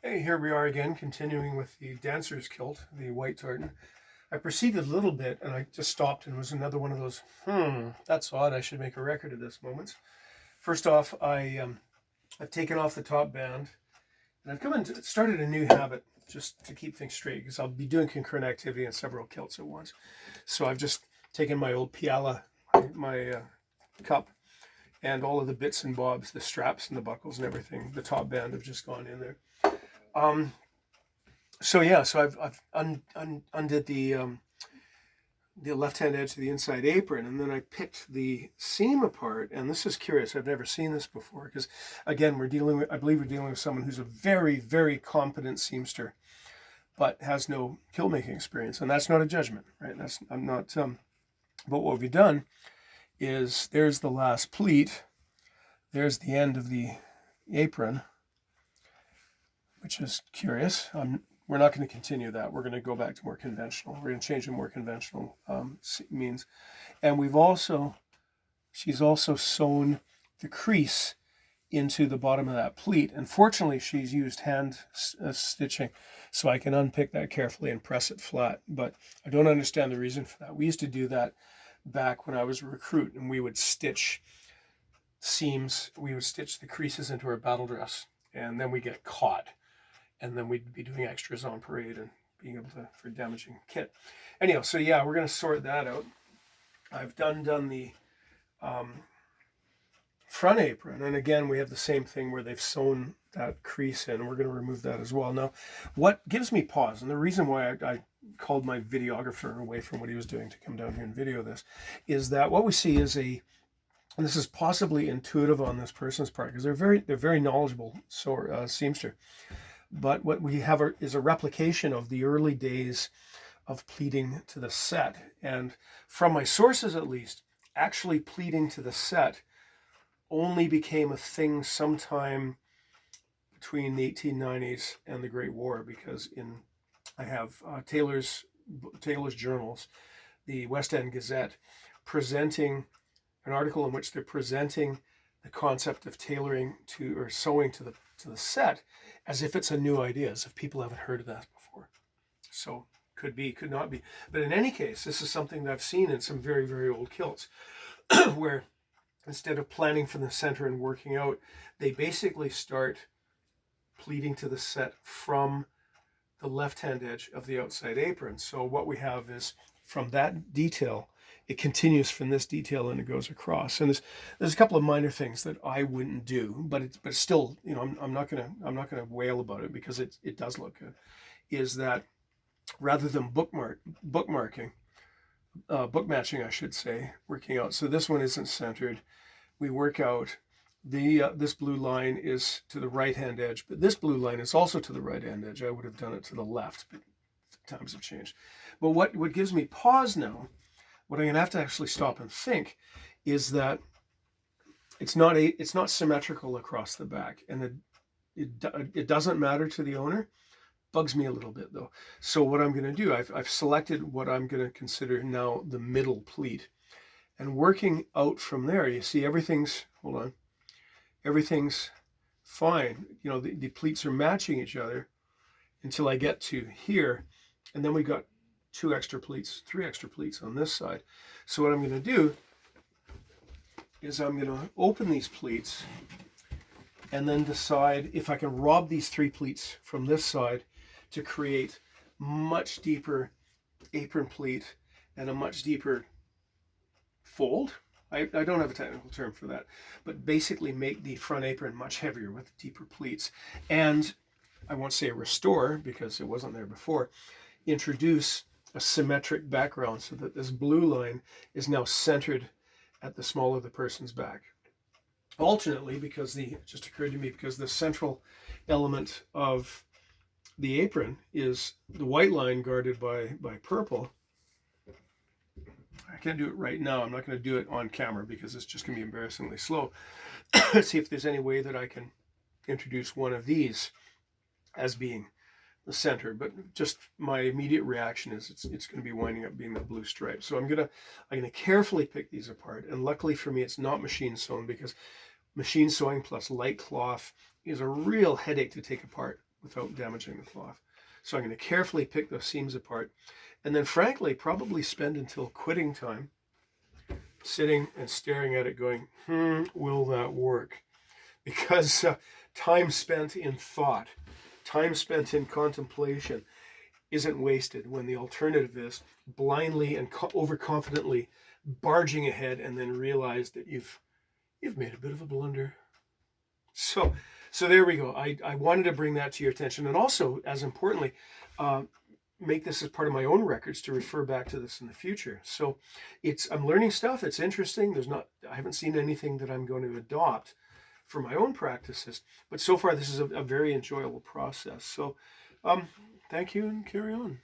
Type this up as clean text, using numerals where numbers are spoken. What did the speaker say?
Hey, here we are again, continuing with the dancer's kilt, the white tartan. I proceeded a little bit and I just stopped and it was another one of those, that's odd, I should make a record of this moments. First off, I've taken off the top band and I've started a new habit just to keep things straight because I'll be doing concurrent activity in several kilts at once. So I've just taken my old piala, my cup, and all of the bits and bobs, the straps and the buckles and everything, the top band have just gone in there. Um, so I've undid the left hand edge of the inside apron, and then I picked the seam apart. And this is curious; I've never seen this before because, again, I believe we're dealing with someone who's a very, very competent seamster, but has no kilt making experience, and that's not a judgment, right? I'm not. But what we've done is there's the last pleat, there's the end of the apron, which is curious. We're not going to continue that. We're going to go back to more conventional. We're going to change to more conventional means. And she's also sewn the crease into the bottom of that pleat. And fortunately, she's used hand stitching, so I can unpick that carefully and press it flat. But I don't understand the reason for that. We used to do that back when I was a recruit, and we would stitch seams. We would stitch the creases into our battle dress, and then we get caught. And then we'd be doing extras on parade and being able to, for damaging kit. Anyhow, so yeah, we're going to sort that out. I've done the front apron, and again, we have the same thing where they've sewn that crease in. We're going to remove that as well. Now, what gives me pause, and the reason why I called my videographer away from what he was doing to come down here and video this, is that what we see is and this is possibly intuitive on this person's part because they're very knowledgeable seamster. But what we have is a replication of the early days of pleating to the set. And from my sources, at least, actually pleating to the set only became a thing sometime between the 1890s and the Great War, because I have Taylor's journals, the West End Gazette, presenting an article in which they're presenting the concept of tailoring to or sewing to the set as if it's a new idea, as if people haven't heard of that before. So could be, could not be. But in any case, this is something that I've seen in some very, very old kilts where instead of planning from the center and working out, they basically start pleating to the set from the left-hand edge of the outside apron. So what we have is from that detail, it continues from this detail and it goes across. And there's a couple of minor things that I wouldn't do, but still, I'm not gonna wail about it because it does look good. Is that rather than book matching, I should say, working out. So this one isn't centered. We work out this blue line is to the right hand edge, but this blue line is also to the right hand edge. I would have done it to the left, but times have changed. But what gives me pause now, what I'm going to have to actually stop and think, is that it's not symmetrical across the back, and it doesn't matter to the owner. Bugs me a little bit though. So what I'm going to do, I've selected what I'm going to consider now the middle pleat, and working out from there, you see everything's fine. The pleats are matching each other until I get to here, and then we got three extra pleats on this side. So what I'm going to do is I'm going to open these pleats and then decide if I can rob these three pleats from this side to create much deeper apron pleat and a much deeper fold. I don't have a technical term for that, but basically make the front apron much heavier with deeper pleats. And I won't say restore because it wasn't there before, introduce a symmetric background so that this blue line is now centered at the small of the person's back. Alternately, because it just occurred to me, because the central element of the apron is the white line guarded by purple. I can't do it right now. I'm not going to do it on camera because it's just going to be embarrassingly slow. Let's see if there's any way that I can introduce one of these as being the center, but just my immediate reaction is it's going to be winding up being the blue stripe. So I'm gonna carefully pick these apart, and luckily for me it's not machine sewn, because machine sewing plus light cloth is a real headache to take apart without damaging the cloth. So I'm going to carefully pick those seams apart, and then frankly probably spend until quitting time sitting and staring at it going, will that work? Because time spent in thought, time spent in contemplation isn't wasted when the alternative is blindly and overconfidently barging ahead and then realize that you've made a bit of a blunder. So there we go. I wanted to bring that to your attention, and also, as importantly, make this as part of my own records to refer back to this in the future. So I'm learning stuff. It's interesting. I haven't seen anything that I'm going to adopt for my own practices, but so far this is a very enjoyable process. So thank you, and carry on.